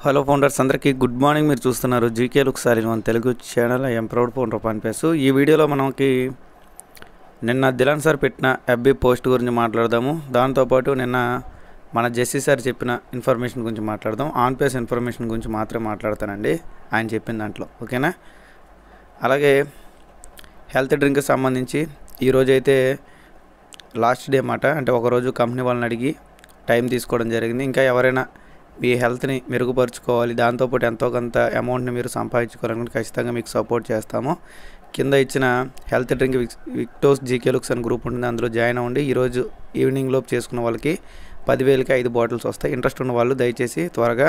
Hello founders అందరికీ good morning. మీరు చూస్తున్నారు GK looks all in one Telugu channel. I'm proud founder of అన్పేసు. ఈ వీడియోలో మనకి నిన్న దిలాన్ సార్ పెట్టిన ఎఫ్బీ పోస్ట్ గురించి మాట్లాడదాము. దాంతోపాటు నిన్న మన జెస్సీ సార్ చెప్పిన ఇన్ఫర్మేషన్ గురించి మాట్లాడదాం. ఆన్పేస్ ఇన్ఫర్మేషన్ గురించి మాత్రమే మాట్లాడతానండి ఆయన చెప్పిన దాంట్లో, ఓకేనా. అలాగే హెల్త్ డ్రింక్కి సంబంధించి ఈరోజైతే లాస్ట్ డే మాట, అంటే ఒకరోజు కంపెనీ వాళ్ళని అడిగి టైం తీసుకోవడం జరిగింది. ఇంకా ఎవరైనా మీ హెల్త్ని మెరుగుపరుచుకోవాలి, దాంతోపాటు ఎంతో కొంత అమౌంట్ని మీరు సంపాదించుకోవాలనుకుంటే ఖచ్చితంగా మీకు సపోర్ట్ చేస్తాము. కింద ఇచ్చిన హెల్త్ డ్రింక్ విక్టోస్ జీకే లుక్స్ అని గ్రూప్ ఉంటుంది, అందులో జాయిన్ అవ్వండి. ఈరోజు ఈవినింగ్ లోపు చేసుకున్న వాళ్ళకి 10,000కి 5 బాటిల్స్ వస్తాయి. ఇంట్రెస్ట్ ఉన్న వాళ్ళు దయచేసి త్వరగా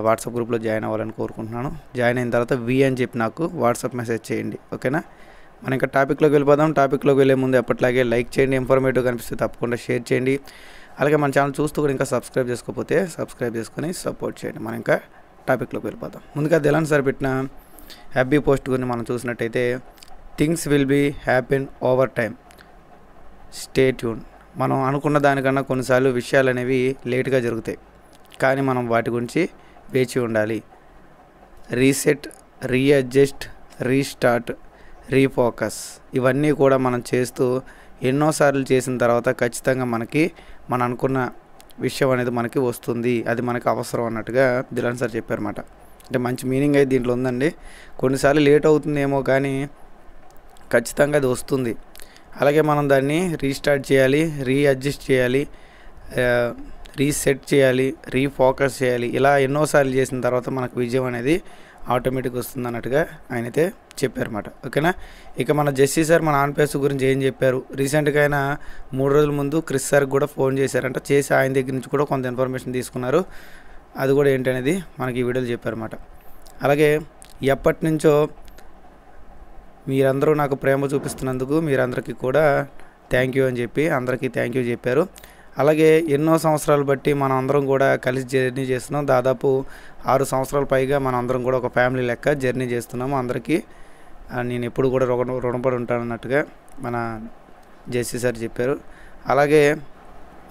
వాట్సాప్ గ్రూప్లో జాయిన్ అవ్వాలని కోరుకుంటున్నాను. జాయిన్ అయిన తర్వాత వి అని చెప్పి నాకు వాట్సాప్ మెసేజ్ చేయండి, ఓకేనా. మనం ఇంకా టాపిక్లోకి వెళ్ళిపోదాం. టాపిక్లోకి వెళ్ళే ముందు ఎప్పటిలాగే లైక్ చేయండి, ఇన్ఫర్మేటివ్ కనిపిస్తే తప్పకుండా షేర్ చేయండి. అలాగే మన ఛానల్ చూస్తూ కూడా ఇంకా సబ్స్క్రైబ్ చేసుకోకపోతే సబ్స్క్రైబ్ చేసుకొని సపోర్ట్ చేయండి. మనం ఇంకా టాపిక్లోకి వెళ్ళిపోతాం. ముందుగా దిలాన్ సార్ పెట్టిన హ్యాపీ పోస్ట్ గురించి మనం చూసినట్టయితే, things will be happen over time, stay tune. మనం అనుకున్న దానికన్నా కొన్నిసార్లు విషయాలు అనేవి లేట్గా జరుగుతాయి, కానీ మనం వాటి గురించి వేచి ఉండాలి. రీసెట్, రీఅడ్జస్ట్, రీస్టార్ట్, రీఫోకస్, ఇవన్నీ కూడా మనం చేస్తూ ఎన్నోసార్లు చేసిన తర్వాత ఖచ్చితంగా మనం అనుకున్న విషయం అనేది మనకి వస్తుంది. అది మనకు అవసరం అన్నట్టుగా దిలాన్ సార్ చెప్పారన్నమాట. అంటే మంచి మీనింగ్ అయితే దీంట్లో ఉందండి. కొన్నిసార్లు లేట్ అవుతుందేమో కానీ ఖచ్చితంగా అది వస్తుంది. అలాగే మనం దాన్ని రీస్టార్ట్ చేయాలి, రీఅడ్జస్ట్ చేయాలి, రీసెట్ చేయాలి, రీఫోకస్ చేయాలి. ఇలా ఎన్నోసార్లు చేసిన తర్వాత మనకు విజయం అనేది ఆటోమేటిక్గా వస్తుంది అన్నట్టుగా ఆయనైతే చెప్పారన్నమాట, ఓకేనా. ఇక మన జెస్సీ సార్ మన ఆన్పేస్ గురించి ఏం చెప్పారు, రీసెంట్గా ఆయన 3 రోజుల ముందు క్రిస్ సార్కి కూడా ఫోన్ చేశారంట. చేసి ఆయన దగ్గర నుంచి కూడా కొంత ఇన్ఫర్మేషన్ తీసుకున్నారు. అది కూడా ఏంటనేది మనకి ఈ వీడియోలో చెప్పారన్నమాట. అలాగే ఎప్పటి నుంచో మీరందరూ నాకు ప్రేమ చూపిస్తున్నందుకు మీరందరికీ కూడా థ్యాంక్ యూ అని చెప్పి అందరికీ థ్యాంక్ యూ చెప్పారు. అలాగే ఎన్నో సంవత్సరాలు బట్టి మనం అందరం కూడా కలిసి జర్నీ చేస్తున్నాం. దాదాపు 6 సంవత్సరాల పైగా మనం అందరం కూడా ఒక ఫ్యామిలీ లెక్క జర్నీ చేస్తున్నాము. అందరికీ నేను ఎప్పుడు కూడా రుణపడి ఉంటానన్నట్టుగా మన జెస్సీ సార్ చెప్పారు. అలాగే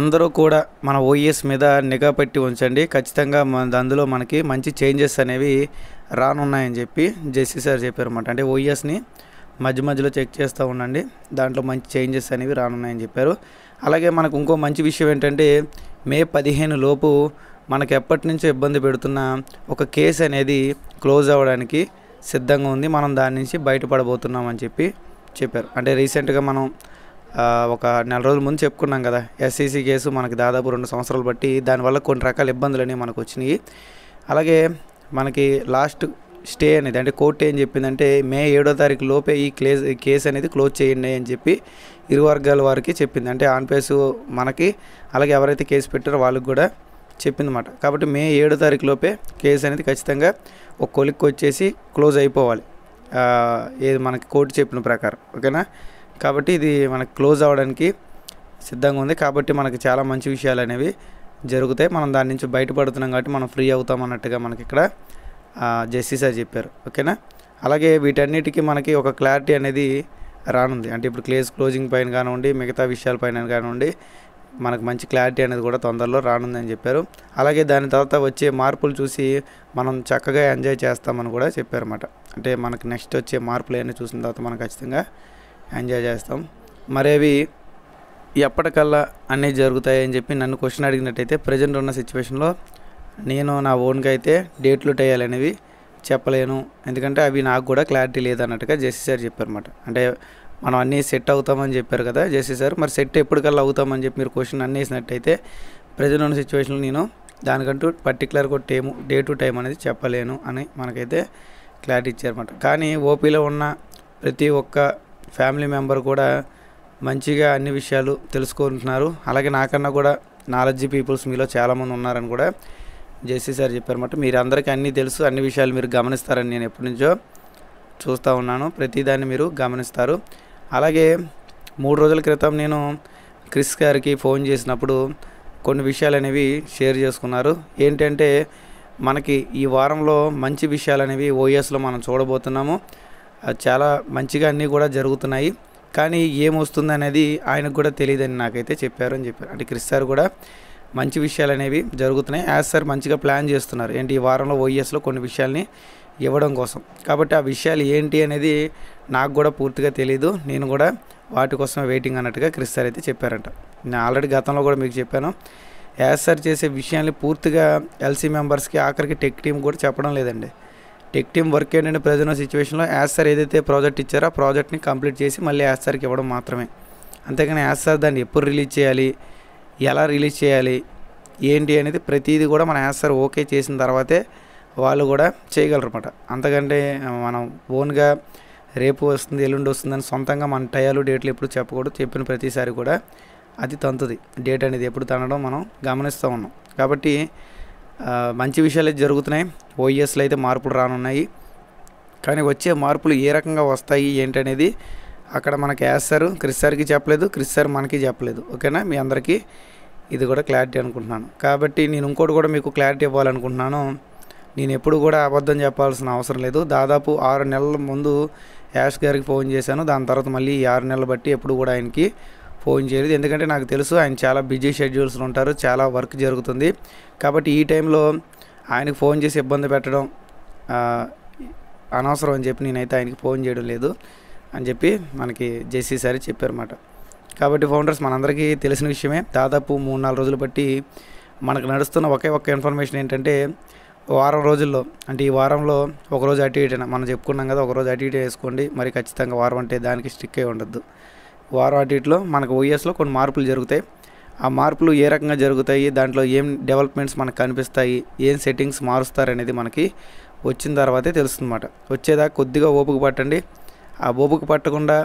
అందరూ కూడా మన ఓఎస్ మీద నిఘా పెట్టి ఉంచండి, ఖచ్చితంగా అందులో మనకి మంచి చేంజెస్ అనేవి రానున్నాయని చెప్పి జెస్సీ సార్ చెప్పారన్నమాట. అంటే ఓఎస్ని మధ్య మధ్యలో చెక్ చేస్తూ ఉండండి, దాంట్లో మంచి చేంజెస్ అనేవి రానున్నాయని చెప్పారు. అలాగే మనకు ఇంకో మంచి విషయం ఏంటంటే, మే 15 లోపు మనకు ఎప్పటి నుంచో ఇబ్బంది పెడుతున్న ఒక కేసు అనేది క్లోజ్ అవ్వడానికి సిద్ధంగా ఉంది. మనం దాని నుంచి బయటపడబోతున్నాం అని చెప్పి చెప్పారు. అంటే రీసెంట్గా మనం ఒక నెల రోజుల ముందు చెప్పుకున్నాం కదా, ఎస్సీసీ కేసు మనకి దాదాపు 2 సంవత్సరాలు బట్టి దానివల్ల కొన్ని రకాల ఇబ్బందులు అనేవి మనకు వచ్చినాయి. అలాగే మనకి లాస్ట్ స్టే అనేది, అంటే కోర్టు ఏం చెప్పిందంటే, మే 7వ తారీఖు లోపే ఈ కేసు అనేది క్లోజ్ చేయండి అని చెప్పి ఇరు వర్గాల వారికి చెప్పింది. అంటే ఆన్పేసు మనకి, అలాగే ఎవరైతే కేసు పెట్టారో వాళ్ళకి కూడా చెప్పిందన్నమాట. కాబట్టి మే 7వ తారీఖు లోపే కేసు అనేది ఖచ్చితంగా ఒక కొలిక్కి వచ్చేసి క్లోజ్ అయిపోవాలి, ఏది మనకి కోర్టు చెప్పిన ప్రకారం, ఓకేనా. కాబట్టి ఇది మనకి క్లోజ్ అవ్వడానికి సిద్ధంగా ఉంది. కాబట్టి మనకి చాలా మంచి విషయాలు అనేవి జరుగుతాయి. మనం దాని నుంచి బయటపడుతున్నాం కాబట్టి మనం ఫ్రీ అవుతాం అన్నట్టుగా మనకి ఇక్కడ జెస్సీ సార్ చెప్పారు, ఓకేనా. అలాగే వీటన్నిటికీ మనకి ఒక క్లారిటీ అనేది రానుంది. అంటే ఇప్పుడు క్లోజింగ్ పైన కానివ్వండి, మిగతా విషయాలపైన కానివ్వండి, మనకు మంచి క్లారిటీ అనేది కూడా తొందరలో రానుందని చెప్పారు. అలాగే దాని తర్వాత వచ్చే మార్పులు చూసి మనం చక్కగా ఎంజాయ్ చేస్తామని కూడా చెప్పారన్నమాట. అంటే మనకి నెక్స్ట్ వచ్చే మార్పులు అన్నీ చూసిన తర్వాత మనం ఖచ్చితంగా ఎంజాయ్ చేస్తాం. మరేవి ఎప్పటికల్లా అన్నీ జరుగుతాయి అని చెప్పి నన్ను క్వశ్చన్ అడిగినట్టయితే, ప్రజెంట్ ఉన్న సిచ్యువేషన్లో నేను నా ఓన్గా అయితే డేట్లు టేయాలనేవి చెప్పలేను, ఎందుకంటే అవి నాకు కూడా క్లారిటీ లేదన్నట్టుగా జెస్సీ సార్ చెప్పారన్నమాట. అంటే మనం అన్నీ సెట్ అవుతామని చెప్పారు కదా జెస్సీ సార్, మరి సెట్ ఎప్పటికల్లా అవుతామని చెప్పి మీరు క్వశ్చన్ అన్నీ వేసినట్టయితే, ప్రజెంట్ ఉన్న సిచ్యువేషన్లో నేను దానికంటూ పర్టికులర్గా డే టు టైం అనేది చెప్పలేను అని మనకైతే క్లారిటీ ఇచ్చారన్నమాట. కానీ ఓపీలో ఉన్న ప్రతి ఒక్క ఫ్యామిలీ మెంబర్ కూడా మంచిగా అన్ని విషయాలు తెలుసుకుంటున్నారు. అలాగే నాకన్నా కూడా నాలెడ్జీ పీపుల్స్ మీలో చాలామంది ఉన్నారని కూడా జెస్సీ సార్ చెప్పారన్నమాట. మీరు అందరికీ అన్నీ తెలుసు, అన్ని విషయాలు మీరు గమనిస్తారని నేను ఎప్పటి నుంచో చూస్తూ ఉన్నాను, ప్రతిదాన్ని మీరు గమనిస్తారు. అలాగే 3 రోజుల క్రితం నేను క్రిస్ గారికి ఫోన్ చేసినప్పుడు కొన్ని విషయాలు అనేవి షేర్ చేసుకున్నారు. ఏంటంటే, మనకి ఈ వారంలో మంచి విషయాలు అనేవి ఓఎస్లో మనం చూడబోతున్నాము. చాలా మంచిగా అన్నీ కూడా జరుగుతున్నాయి, కానీ ఏమొస్తుంది అనేది ఆయనకు కూడా తెలియదని నాకైతే చెప్పారు అని చెప్పారు. అంటే క్రిస్ సార్ కూడా మంచి విషయాలు అనేవి జరుగుతున్నాయి. యాజ్ సార్ మంచిగా ప్లాన్ చేస్తున్నారు ఏంటి ఈ వారంలో ఓఈఎస్లో కొన్ని విషయాల్ని ఇవ్వడం కోసం. కాబట్టి ఆ విషయాలు ఏంటి అనేది నాకు కూడా పూర్తిగా తెలియదు. నేను కూడా వాటి కోసమే వెయిటింగ్ అన్నట్టుగా క్రిస్ సార్ అయితే చెప్పారంట. నేను ఆల్రెడీ గతంలో కూడా మీకు చెప్పాను, యాజ్ సార్ చేసే విషయాన్ని పూర్తిగా ఎల్సీ మెంబర్స్కి ఆఖరికి టెక్ టీం కూడా చెప్పడం లేదండి. టెక్ టీం వర్క్ ఏంటంటే ప్రజెంట్ ఉన్న సిచ్యువేషన్లో యాజ్ సార్ ఏదైతే ప్రాజెక్ట్ ఇచ్చారో ఆ ప్రాజెక్ట్ని కంప్లీట్ చేసి మళ్ళీ యాజ్ సార్కి ఇవ్వడం మాత్రమే. అంతేగాని యాజ్ సార్ దాన్ని ఎప్పుడు రిలీజ్ చేయాలి, ఎలా రిలీజ్ చేయాలి, ఏంటి అనేది ప్రతిదీ కూడా మన యాజ్ సార్ ఓకే చేసిన తర్వాతే వాళ్ళు కూడా చేయగలరు అన్నమాట. అంతకంటే మనం ఓన్గా రేపు వస్తుంది ఎల్లుండి వస్తుందని సొంతంగా మన టయాలు డేట్లు ఎప్పుడు చెప్పకూడదు. చెప్పిన ప్రతిసారి కూడా అది తంతుది, డేట్ అనేది ఎప్పుడు తనడం మనం గమనిస్తూ ఉన్నాం. కాబట్టి మంచి విషయాలు అయితే జరుగుతున్నాయి. ఓఈఎస్లో అయితే మార్పులు రానున్నాయి. కానీ వచ్చే మార్పులు ఏ రకంగా వస్తాయి ఏంటనేది అక్కడ మనకి యాజ్ సార్ క్రిస్ సార్కి చెప్పలేదు, క్రిస్ సార్ మనకి చెప్పలేదు. ఓకేనా, మీ అందరికీ ఇది కూడా క్లారిటీ అనుకుంటున్నాను. కాబట్టి నేను ఇంకోటి కూడా మీకు క్లారిటీ ఇవ్వాలనుకుంటున్నాను. నేను ఎప్పుడు కూడా అబద్ధం చెప్పాల్సిన అవసరం లేదు. దాదాపు 6 నెలల ముందు యాష్ గారికి ఫోన్ చేశాను. దాని తర్వాత మళ్ళీ 6 నెలలు బట్టి ఎప్పుడు కూడా ఆయనకి ఫోన్ చేయలేదు. ఎందుకంటే నాకు తెలుసు ఆయన చాలా బిజీ షెడ్యూల్స్లో ఉంటారు, చాలా వర్క్ జరుగుతుంది. కాబట్టి ఈ టైంలో ఆయనకు ఫోన్ చేసి ఇబ్బంది పెట్టడం అనవసరం అని చెప్పి నేనైతే ఆయనకి ఫోన్ చేయడం లేదు అని చెప్పి మనకి జెస్సీ సార్ చెప్పారన్నమాట. కాబట్టి ఫౌండర్స్ మనందరికీ తెలిసిన విషయమే. దాదాపు 3-4 రోజులు బట్టి మనకు నడుస్తున్న ఒకే ఒక్క ఇన్ఫర్మేషన్ ఏంటంటే వారం రోజుల్లో అంటే ఈ వారంలో ఒకరోజు అటు ఇటైనా మనం చెప్పుకున్నాం కదా, ఒకరోజు అటు ఇటు వేసుకోండి, మరి ఖచ్చితంగా వారం అంటే దానికి స్టిక్ అయి ఉండద్దు. వారం అటు ఇటులో మనకు ఓఈఎస్లో కొన్ని మార్పులు జరుగుతాయి. ఆ మార్పులు ఏ రకంగా జరుగుతాయి, దాంట్లో ఏం డెవలప్మెంట్స్ మనకు కనిపిస్తాయి, ఏం సెట్టింగ్స్ మారుస్తారనేది మనకి వచ్చిన తర్వాతే తెలుస్తుందన్నమాట. వచ్చేదాకా కొద్దిగా ఓపిక పట్టండి. ఆ ఓపిక పట్టకుండా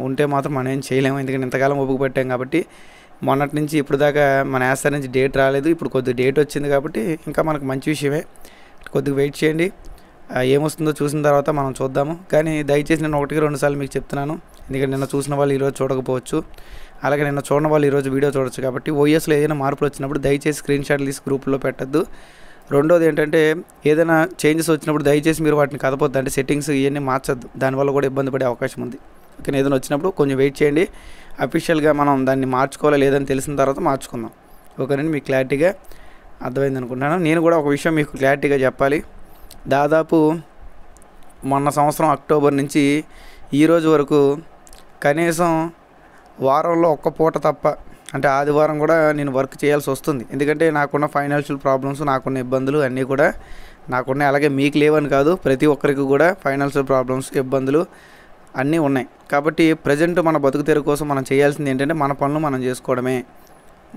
ఉంటే మాత్రం మనం ఏం చేయలేము. ఎందుకంటే ఇంతకాలం ఓపిక పట్టాం కాబట్టి మొన్నటి నుంచి ఇప్పుడు దాకా మన యాజ్ సార్ నుంచి డేట్ రాలేదు. ఇప్పుడు కొద్దిగా డేట్ వచ్చింది కాబట్టి ఇంకా మనకు మంచి విషయమే. కొద్దిగా వెయిట్ చేయండి, ఏమొస్తుందో చూసిన తర్వాత మనం చూద్దాము. కానీ దయచేసి నేను 1-2 సార్లు మీకు చెప్తున్నాను, ఎందుకంటే నిన్న చూసిన వాళ్ళు ఈరోజు చూడకపోవచ్చు, అలాగే నిన్న చూడని వాళ్ళు ఈరోజు వీడియో చూడొచ్చు. కాబట్టి ఓఈఎస్లో ఏదైనా మార్పులు వచ్చినప్పుడు దయచేసి స్క్రీన్ షాట్లు తీసి గ్రూప్లో పెట్టద్దు. రెండోది ఏంటంటే ఏదైనా చేంజెస్ వచ్చినప్పుడు దయచేసి మీరు వాటిని కదపొద్దు, అంటే సెట్టింగ్స్ ఇవన్నీ మార్చొద్దు, దానివల్ల కూడా ఇబ్బంది పడే అవకాశం ఉంది. ఓకే, ఏదైనా వచ్చినప్పుడు కొంచెం వెయిట్ చేయండి. అఫీషియల్గా మనం దాన్ని మార్చుకోవాలా లేదని తెలిసిన తర్వాత మార్చుకుందాం. ఓకేనండి, మీకు క్లారిటీగా అర్థమైంది అనుకుంటున్నాను. నేను కూడా ఒక విషయం మీకు క్లారిటీగా చెప్పాలి. దాదాపు మొన్న సంవత్సరం అక్టోబర్ నుంచి ఈరోజు వరకు కనీసం వారంలో ఒక్క పూట తప్ప, అంటే ఆదివారం కూడా నేను వర్క్ చేయాల్సి వస్తుంది. ఎందుకంటే నాకున్న ఫైనాన్షియల్ ప్రాబ్లమ్స్, నాకున్న ఇబ్బందులు అన్నీ కూడా నాకున్నాయి. అలాగే మీకు లేవని కాదు, ప్రతి ఒక్కరికి కూడా ఫైనాన్షియల్ ప్రాబ్లమ్స్, ఇబ్బందులు అన్నీ ఉన్నాయి. కాబట్టి ప్రజెంట్ మన బతుకు తెరువు కోసం మనం చేయాల్సింది ఏంటంటే మన పనులు మనం చేసుకోవడమే.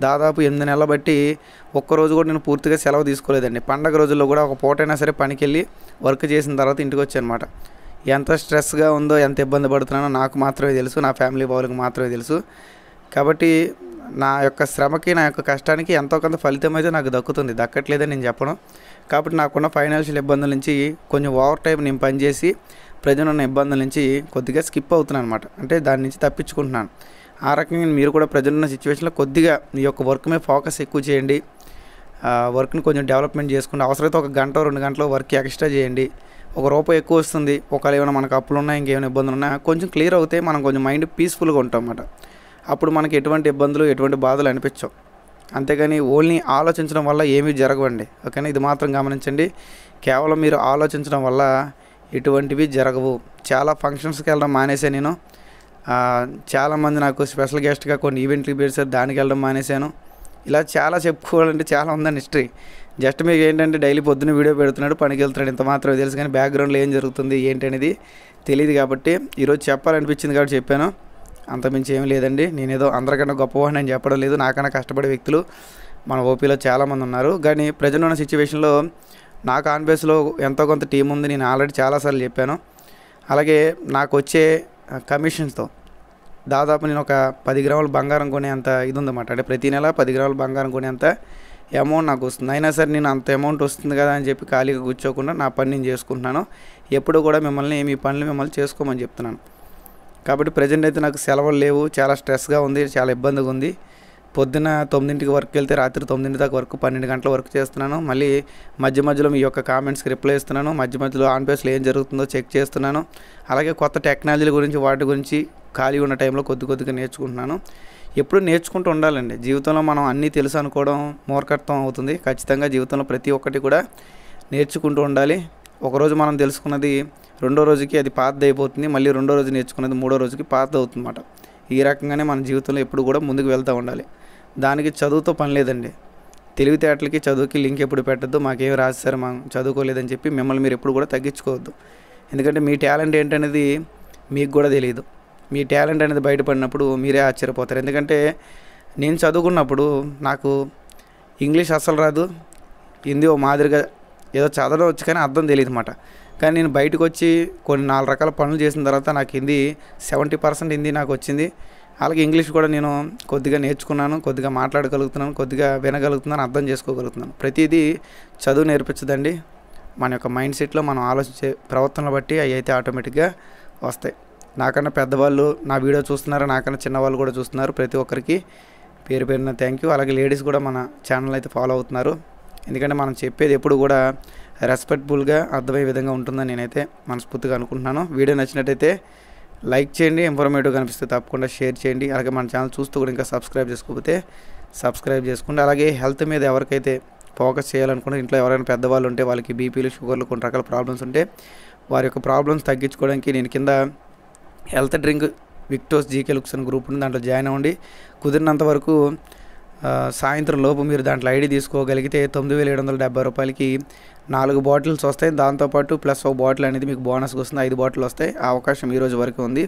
దాదాపు 8 నెలలు బట్టి ఒక్కరోజు కూడా నేను పూర్తిగా సెలవు తీసుకోలేదండి. పండగ రోజుల్లో కూడా ఒక పూటైనా సరే పనికి వెళ్ళి వర్క్ చేసిన తర్వాత ఇంటికి వచ్చానమాట. ఎంత స్ట్రెస్గా ఉందో, ఎంత ఇబ్బంది పడుతున్నానో నాకు మాత్రమే తెలుసు, నా ఫ్యామిలీ వాళ్ళకి మాత్రమే తెలుసు. కాబట్టి నా యొక్క శ్రమకి, నా యొక్క కష్టానికి ఎంతో కొంత ఫలితం అయితే నాకు దక్కుతుంది, దక్కట్లేదని నేను చెప్పను. కాబట్టి నాకున్న ఫైనాన్షియల్ ఇబ్బందుల నుంచి కొంచెం ఓవర్ టైం నేను పనిచేసి ప్రజలు ఉన్న ఇబ్బందుల నుంచి కొద్దిగా స్కిప్ అవుతున్నాను అనమాట. అంటే దాని నుంచి తప్పించుకుంటున్నాను. ఆ రకంగా మీరు కూడా ప్రజలు ఉన్న సిచ్యువేషన్లో కొద్దిగా మీ యొక్క వర్క్ మీద ఫోకస్ ఎక్కువ చేయండి. వర్క్ని కొంచెం డెవలప్మెంట్ చేసుకోండి. అవసరమైతే 1 గంట 2 గంటలు వర్క్ ఎక్స్ట్రా చేయండి. ₹1 ఎక్కువ వస్తుంది. ఒకవేళ ఏమైనా మనకు అప్పులు ఉన్నా, ఇంకేమైనా ఇబ్బందులు ఉన్నా కొంచెం క్లియర్ అవుతాయి. మనం కొంచెం మైండ్ పీస్ఫుల్గా ఉంటాం అన్నమాట. అప్పుడు మనకి ఎటువంటి ఇబ్బందులు, ఎటువంటి బాధలు అనిపించవు. అంతేగాని ఓన్లీ ఆలోచించడం వల్ల ఏమీ జరగవండి. ఓకేనా, ఇది మాత్రం గమనించండి. కేవలం మీరు ఆలోచించడం వల్ల ఎటువంటివి జరగవు. చాలా ఫంక్షన్స్కి వెళ్ళడం మానేశాను నేను. చాలామంది నాకు స్పెషల్ గెస్ట్గా కొన్ని ఈవెంట్లకి పిలిచారు, దానికి వెళ్ళడం మానేశాను. ఇలా చాలా చెప్పుకోవాలంటే చాలా ఉందండి హిస్టరీ. జస్ట్ మీకు ఏంటంటే డైలీ పొద్దున్న వీడియో పెడుతున్నాడు, పనికి వెళ్తున్నాడు, ఇంత మాత్రమే తెలుసు. కానీ బ్యాక్గ్రౌండ్లో ఏం జరుగుతుంది ఏంటి అనేది తెలియదు. కాబట్టి ఈరోజు చెప్పాలనిపించింది కాబట్టి చెప్పాను, అంతమించి ఏమీ లేదండి. నేనేదో అందరికన్నా గొప్పవాడిని అని చెప్పడం లేదు. నాకన్నా కష్టపడే వ్యక్తులు మన ఓపీలో చాలామంది ఉన్నారు. కానీ ప్రజెంట్ ఉన్న సిచ్యువేషన్లో నాకు ఆన్ బేస్లో ఎంతో కొంత టీం ఉంది. నేను ఆల్రెడీ చాలాసార్లు చెప్పాను. అలాగే నాకు వచ్చే కమిషన్స్తో దాదాపు నేను ఒక 10 గ్రాముల బంగారం కొనేంత ఇది ఉందన్నమాట. అంటే ప్రతి నెల 10 గ్రాముల బంగారం కొనేంత అమౌంట్ నాకు వస్తుంది. అయినా సరే నేను అంత అమౌంట్ వస్తుంది కదా అని చెప్పి ఖాళీగా కూర్చోకుండా నా పని నేను చేసుకుంటున్నాను. ఎప్పుడు కూడా మిమ్మల్ని మీ పనులు మిమ్మల్ని చేసుకోమని చెప్తున్నాను. కాబట్టి ప్రజెంట్ అయితే నాకు సెలవులు లేవు, చాలా స్ట్రెస్గా ఉంది, చాలా ఇబ్బందిగా ఉంది. పొద్దున్న 9కి వర్క్ వెళ్తే రాత్రి 9 దాకా వర్క్, 12 గంటల వర్క్ చేస్తున్నాను. మళ్ళీ మధ్య మధ్యలో మీ యొక్క కామెంట్స్కి రిప్లై ఇస్తున్నాను. మధ్య మధ్యలో ఆన్ బేస్లో ఏం జరుగుతుందో చెక్ చేస్తున్నాను. అలాగే కొత్త టెక్నాలజీల గురించి, వాటి గురించి ఖాళీ ఉన్న టైంలో కొద్దిగా నేర్చుకుంటున్నాను. ఎప్పుడు నేర్చుకుంటూ ఉండాలండి. జీవితంలో మనం అన్నీ తెలుసు అనుకోవడం మూర్ఖత్వం అవుతుంది. ఖచ్చితంగా జీవితంలో ప్రతి ఒక్కటి కూడా నేర్చుకుంటూ ఉండాలి. ఒకరోజు మనం తెలుసుకున్నది రెండో రోజుకి అది పాతదైపోతుంది. మళ్ళీ రెండో రోజు నేర్చుకున్నది మూడో రోజుకి పాతదవుతుందన్నమాట. ఈ రకంగానే మన జీవితంలో ఎప్పుడు కూడా ముందుకు వెళ్తూ ఉండాలి. దానికి చదువుతో పని లేదండి. తెలివితేటలకి చదువుకి లింక్ ఎప్పుడు పెట్టద్దు. మాకేం రాశారు మనం చదువుకోలేదని చెప్పి మిమ్మల్ని మీరు ఎప్పుడు కూడా తగ్గించుకోవద్దు. ఎందుకంటే మీ టాలెంట్ ఏంటనేది మీకు కూడా తెలియదు. మీ టాలెంట్ అనేది బయటపడినప్పుడు మీరే ఆశ్చర్యపోతారు. ఎందుకంటే నేను చదువుకున్నప్పుడు నాకు ఇంగ్లీష్ అస్సలు రాదు. హిందీ ఓ మాదిరిగా ఏదో చదవడం వచ్చు కానీ అర్థం తెలియదు అన్నమాట. కానీ నేను బయటకు వచ్చి కొన్ని 4 రకాల పనులు చేసిన తర్వాత నాకు హిందీ 70% హిందీ నాకు వచ్చింది. అలాగే ఇంగ్లీష్ కూడా నేను కొద్దిగా నేర్చుకున్నాను, కొద్దిగా మాట్లాడగలుగుతున్నాను, కొద్దిగా వినగలుగుతున్నాను, అర్థం చేసుకోగలుగుతున్నాను. ప్రతిదీ చదువు నేర్పించదండి. మన యొక్క మైండ్ సెట్లో మనం ఆలోచించే ప్రవర్తనలు బట్టి అవి అయితే ఆటోమేటిక్గా వస్తాయి. నాకన్నా పెద్దవాళ్ళు నా వీడియో చూస్తున్నారు, నాకన్నా చిన్నవాళ్ళు కూడా చూస్తున్నారు. ప్రతి ఒక్కరికి పేరు పేరున థ్యాంక్ యూ. అలాగే లేడీస్ కూడా మన ఛానల్ అయితే ఫాలో అవుతున్నారు. ఎందుకంటే మనం చెప్పేది ఎప్పుడు కూడా రెస్పెక్ట్ఫుల్గా అర్థమయ్యే విధంగా ఉంటుందని నేనైతే మనస్ఫూర్తిగా అనుకుంటున్నాను. వీడియో నచ్చినట్టయితే లైక్ చేయండి, ఇన్ఫర్మేటివ్గా కనిపిస్తే తప్పకుండా షేర్ చేయండి. అలాగే మన ఛానల్ చూస్తూ కూడా ఇంకా సబ్స్క్రైబ్ చేసుకోకపోతే సబ్స్క్రైబ్ చేసుకోండి. అలాగే హెల్త్ మీద ఎవరికైతే ఫోకస్ చేయాలనుకుంటే ఇంట్లో ఎవరైనా పెద్దవాళ్ళు ఉంటే వాళ్ళకి బీపీలు, షుగర్లు, కొన్ని రకాల ప్రాబ్లమ్స్ ఉంటే వారి యొక్క ప్రాబ్లమ్స్ తగ్గించుకోవడానికి నేను కింద హెల్త్ డ్రింక్ విక్టోస్ జీకే లుక్స్ అని గ్రూప్ ఉంది, దాంట్లో జాయిన్ అవ్వండి. కుదిరినంత వరకు సాయంత్రం లోపు మీరు దాంట్లో ఐడి తీసుకోగలిగితే 9,770 రూపాయలకి 4 బాటిల్స్ వస్తాయి. దాంతోపాటు ప్లస్ ఒక బాటిల్ అనేది మీకు బోనస్గా వస్తుంది. 5 బాటిల్ వస్తాయి. ఆ అవకాశం ఈ రోజు వరకు ఉంది.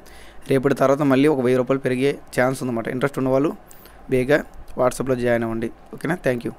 రేపటి తర్వాత మళ్ళీ ఒక 1000 రూపాయలు పెరిగే ఛాన్స్ ఉందన్నమాట. ఇంట్రెస్ట్ ఉన్నవాళ్ళు బేగా వాట్సాప్లో జాయిన్ అవ్వండి. ఓకేనా? Thank you.